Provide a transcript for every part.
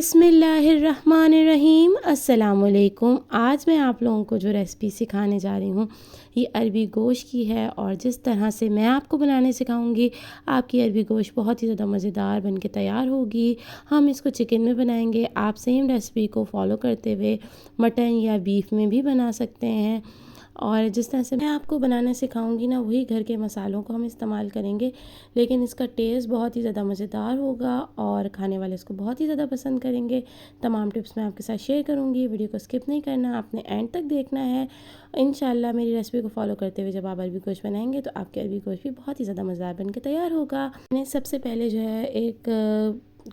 बिस्मिल्लाहिर्रहमानिर्रहीम अस्सलामुअलैकुम। आज मैं आप लोगों को जो रेसिपी सिखाने जा रही हूँ ये अरबी गोश्त की है, और जिस तरह से मैं आपको बनाने सिखाऊंगी आपकी अरबी गोश्त बहुत ही ज़्यादा मज़ेदार बन के तैयार होगी। हम इसको चिकन में बनाएंगे, आप सेम रेसिपी को फॉलो करते हुए मटन या बीफ में भी बना सकते हैं। और जिस तरह से मैं आपको बनाना सिखाऊंगी ना, वही घर के मसालों को हम इस्तेमाल करेंगे, लेकिन इसका टेस्ट बहुत ही ज़्यादा मज़ेदार होगा और खाने वाले इसको बहुत ही ज़्यादा पसंद करेंगे। तमाम टिप्स मैं आपके साथ शेयर करूंगी, वीडियो को स्किप नहीं करना, आपने एंड तक देखना है। इंशाल्लाह मेरी रेसिपी को फॉलो करते हुए जब आप अरबी गोश्त बनाएंगे तो आपके अरबी गोश्त भी बहुत ही ज़्यादा मज़ेदार बन के तैयार होगा। मैंने सबसे पहले जो है एक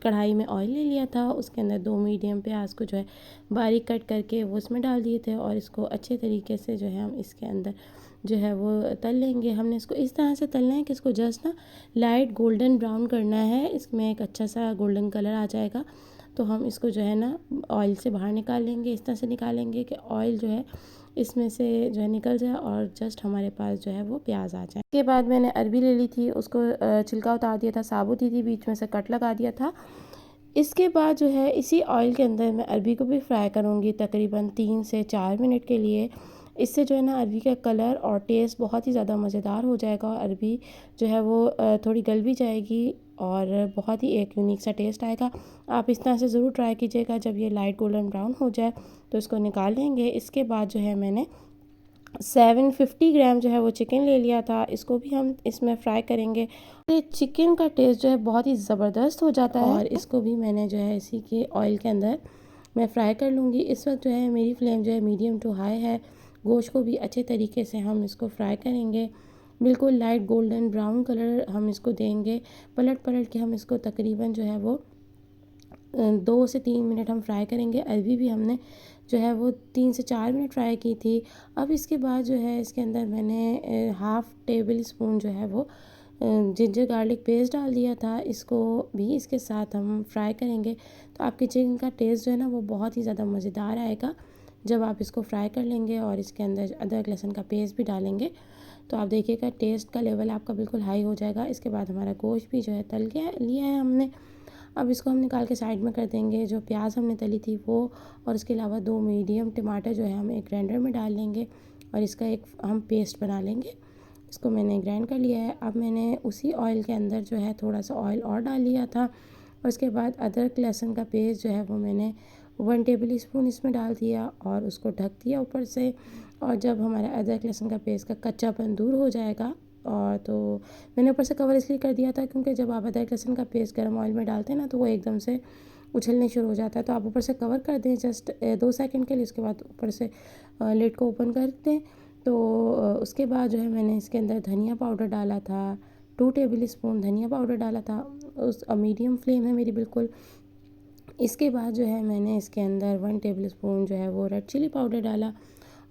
कढ़ाई में ऑयल ले लिया था, उसके अंदर 2 मीडियम प्याज को जो है बारीक कट करके वो उसमें डाल दिए थे, और इसको अच्छे तरीके से जो है हम इसके अंदर जो है वो तल लेंगे। हमने इसको इस तरह से तलना है कि इसको जस्ट ना लाइट गोल्डन ब्राउन करना है, इसमें एक अच्छा सा गोल्डन कलर आ जाएगा तो हम इसको जो है ना ऑयल से बाहर निकाल लेंगे। इस तरह से निकालेंगे कि ऑयल जो है इसमें से जो है निकल जाए और जस्ट हमारे पास जो है वो प्याज आ जाए। इसके बाद मैंने अरबी ले ली थी, उसको छिलका उतार दिया था, साबुत ही थी, बीच में से कट लगा दिया था। इसके बाद जो है इसी ऑयल के अंदर मैं अरबी को भी फ्राई करूँगी तकरीबन 3 से 4 मिनट के लिए। इससे जो है ना अरबी का कलर और टेस्ट बहुत ही ज़्यादा मज़ेदार हो जाएगा, और अरबी जो है वो थोड़ी गल भी जाएगी और बहुत ही एक यूनिक सा टेस्ट आएगा। आप इस तरह से ज़रूर ट्राई कीजिएगा। जब ये लाइट गोल्डन ब्राउन हो जाए तो इसको निकाल लेंगे। इसके बाद जो है मैंने 750 ग्राम जो है वो चिकन ले लिया था, इसको भी हम इसमें फ्राई करेंगे। तो चिकन का टेस्ट जो है बहुत ही ज़बरदस्त हो जाता है, और इसको भी मैंने जो है इसी के ऑयल के अंदर मैं फ्राई कर लूँगी। इस वक्त जो है मेरी फ्लेम जो है मीडियम टू हाई है। गोश्त को भी अच्छे तरीके से हम इसको फ्राई करेंगे, बिल्कुल लाइट गोल्डन ब्राउन कलर हम इसको देंगे। पलट पलट के हम इसको तकरीबन जो है वो 2 से 3 मिनट हम फ्राई करेंगे। अरबी भी हमने जो है वो 3 से 4 मिनट फ्राई की थी। अब इसके बाद जो है इसके अंदर मैंने हाफ़ टेबल स्पून जो है वो जिंजर गार्लिक पेस्ट डाल दिया था, इसको भी इसके साथ हम फ्राई करेंगे। तो आपके चिकन का टेस्ट जो है ना वो बहुत ही ज़्यादा मज़ेदार आएगा जब आप इसको फ्राई कर लेंगे और इसके अंदर अदरक लहसुन का पेस्ट भी डालेंगे तो आप देखिएगा टेस्ट का लेवल आपका बिल्कुल हाई हो जाएगा। इसके बाद हमारा गोश्त भी जो है तल गया लिया है हमने। अब इसको हम निकाल के साइड में कर देंगे। जो प्याज हमने तली थी वो, और इसके अलावा 2 मीडियम टमाटर जो है हम एक ग्राइंडर में डाल लेंगे और इसका एक हम पेस्ट बना लेंगे। इसको मैंने ग्राइंड कर लिया है। अब मैंने उसी ऑयल के अंदर जो है थोड़ा सा ऑयल और डाल लिया था, और उसके बाद अदरक लहसुन का पेस्ट जो है वो मैंने 1 टेबल स्पून इसमें डाल दिया और उसको ढक दिया ऊपर से। और जब हमारा अदरक लहसुन का पेस्ट का कच्चापन दूर हो जाएगा, और तो मैंने ऊपर से कवर इसलिए कर दिया था क्योंकि जब आप अदरक लहसुन का पेस्ट गर्म ऑयल में डालते हैं ना तो वो एकदम से उछलने शुरू हो जाता है। तो आप ऊपर से कवर कर दें जस्ट 2 सेकंड के लिए, उसके बाद ऊपर से लिड को ओपन कर दें। तो उसके बाद जो है मैंने इसके अंदर धनिया पाउडर डाला था, 2 टेबल स्पून धनिया पाउडर डाला था। उस मीडियम फ्लेम है मेरी बिल्कुल। इसके बाद जो है मैंने इसके अंदर 1 टेबल स्पून जो है वो रेड चिली पाउडर डाला,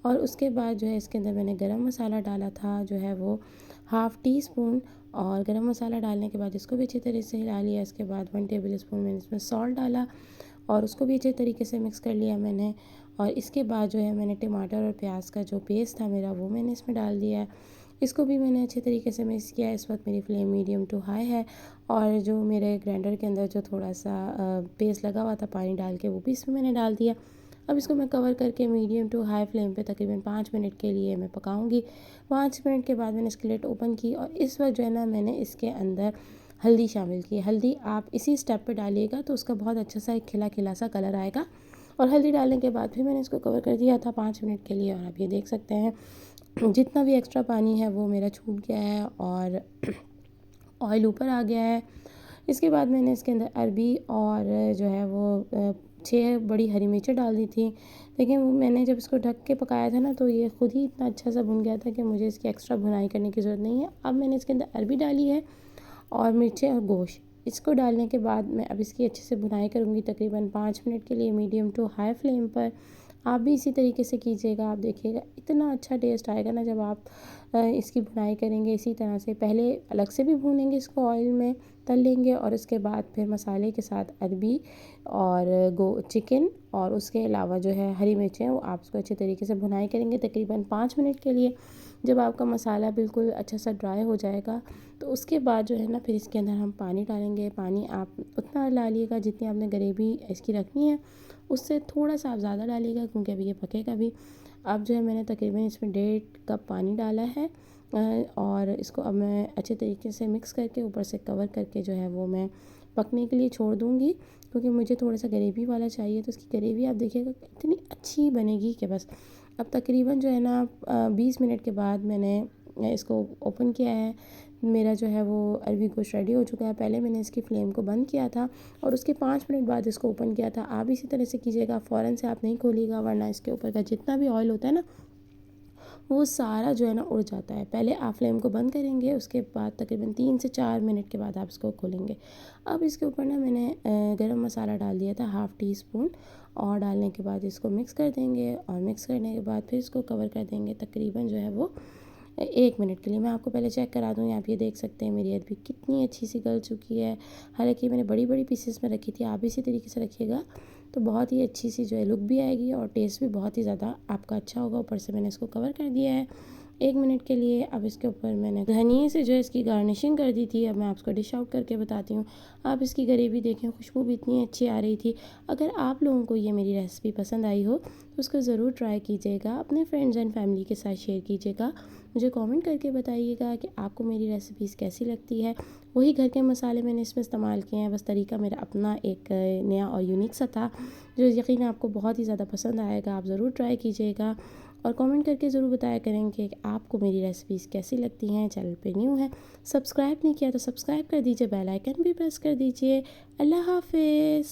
और उसके बाद जो है इसके अंदर मैंने गरम मसाला डाला था जो है वो हाफ़ टी स्पून। और गरम मसाला डालने के बाद इसको भी अच्छी तरह से हिला लिया। इसके बाद 1 टेबल स्पून मैंने इसमें सॉल्ट डाला और उसको भी अच्छे तरीके से मिक्स कर लिया मैंने। और इसके बाद जो है मैंने टमाटर और प्याज का जो पेस्ट था मेरा वो मैंने इसमें डाल दिया है। इसको भी मैंने अच्छे तरीके से मिक्स किया। इस वक्त मेरी फ्लेम मीडियम टू हाई है, और जो मेरे ग्राइंडर के अंदर जो थोड़ा सा पेस्ट लगा हुआ था पानी डाल के वो भी इसमें मैंने डाल दिया। अब इसको मैं कवर करके मीडियम टू हाई फ्लेम पे तकरीबन 5 मिनट के लिए मैं पकाऊंगी। 5 मिनट के बाद मैंने इसकी लिड ओपन की, और इस वक्त जो है ना मैंने इसके अंदर हल्दी शामिल की। हल्दी आप इसी स्टेप पे डालिएगा तो उसका बहुत अच्छा सा एक खिला खिला सा कलर आएगा। और हल्दी डालने के बाद फिर मैंने इसको कवर कर दिया था 5 मिनट के लिए, और आप ये देख सकते हैं जितना भी एक्स्ट्रा पानी है वो मेरा छूट गया है और ऑयल ऊपर आ गया है। इसके बाद मैंने इसके अंदर अरबी और जो है वो 6 बड़ी हरी मिर्चें डाल दी थी। लेकिन वो मैंने जब इसको ढक के पकाया था ना तो ये खुद ही इतना अच्छा सा भुन गया था कि मुझे इसकी एक्स्ट्रा भुनाई करने की ज़रूरत नहीं है। अब मैंने इसके अंदर अरबी डाली है और मिर्चें और गोश्त, इसको डालने के बाद मैं अब इसकी अच्छे से भुनाई करूँगी तकरीबन 5 मिनट के लिए मीडियम टू हाई फ्लेम पर। आप भी इसी तरीके से कीजिएगा, आप देखिएगा इतना अच्छा टेस्ट आएगा ना जब आप इसकी भुनाई करेंगे। इसी तरह से पहले अलग से भी भूनेंगे, इसको ऑयल में तल लेंगे, और उसके बाद फिर मसाले के साथ अरबी और चिकन और उसके अलावा जो है हरी मिर्चें वो आप उसको अच्छे तरीके से भुनाई करेंगे तकरीबन 5 मिनट के लिए। जब आपका मसाला बिल्कुल अच्छा सा ड्राई हो जाएगा तो उसके बाद जो है ना फिर इसके अंदर हम पानी डालेंगे। पानी आप उतना डालिएगा जितनी आपने ग्रेवी इसकी रखनी है, उससे थोड़ा सा आप ज़्यादा डालिएगा क्योंकि अभी ये पकेगा भी। अब जो है मैंने तकरीबन इसमें 1.5 कप पानी डाला है और इसको अब मैं अच्छे तरीके से मिक्स करके ऊपर से कवर करके जो है वो मैं पकने के लिए छोड़ दूँगी, क्योंकि मुझे थोड़ा सा ग्रेवी वाला चाहिए। तो इसकी ग्रेवी आप देखिएगा इतनी अच्छी बनेगी कि बस। अब तकरीबन जो है ना 20 मिनट के बाद मैंने इसको ओपन किया है। मेरा जो है वो अरबी गोश्त रेडी हो चुका है। पहले मैंने इसकी फ्लेम को बंद किया था और उसके 5 मिनट बाद इसको ओपन किया था। आप इसी तरह से कीजिएगा, फ़ौरन से आप नहीं खोलिएगा वरना इसके ऊपर का जितना भी ऑयल होता है ना वो सारा जो है ना उड़ जाता है। पहले आप फ्लेम को बंद करेंगे, उसके बाद तकरीबन 3 से 4 मिनट के बाद आप इसको खोलेंगे। अब इसके ऊपर ना मैंने गरम मसाला डाल दिया था 1/2 टी स्पून, और डालने के बाद इसको मिक्स कर देंगे और मिक्स करने के बाद फिर इसको कवर कर देंगे तकरीबन जो है वो 1 मिनट के लिए। मैं आपको पहले चेक करा दूँगी। आप ये देख सकते हैं मेरी अरबी कितनी अच्छी सी गल चुकी है। हालाँकि मैंने बड़ी-बड़ी पीसेस में रखी थी, आप भी इसी तरीके से रखिएगा तो बहुत ही अच्छी सी जो है लुक भी आएगी और टेस्ट भी बहुत ही ज़्यादा आपका अच्छा होगा। ऊपर से मैंने इसको कवर कर दिया है 1 मिनट के लिए। अब इसके ऊपर मैंने धनिये से जो है इसकी गार्निशिंग कर दी थी। अब मैं आपको डिश आउट करके बताती हूँ। आप इसकी ग्रेवी देखें, खुशबू भी इतनी अच्छी आ रही थी। अगर आप लोगों को ये मेरी रेसिपी पसंद आई हो तो उसको ज़रूर ट्राई कीजिएगा, अपने फ्रेंड्स एंड फैमिली के साथ शेयर कीजिएगा। मुझे कमेंट करके बताइएगा कि आपको मेरी रेसिपीज़ कैसी लगती है। वही घर के मसाले मैंने इसमें इस्तेमाल किए हैं, बस तरीका मेरा अपना एक नया और यूनिक सा था, जो यकीनन आपको बहुत ही ज़्यादा पसंद आएगा। आप ज़रूर ट्राई कीजिएगा और कमेंट करके ज़रूर बताया करेंगे कि आपको मेरी रेसिपीज़ कैसी लगती हैं। चैनल पे न्यू है, सब्सक्राइब नहीं किया तो सब्सक्राइब कर दीजिए, बेल आइकन भी प्रेस कर दीजिए। अल्लाह हाफ़िज़।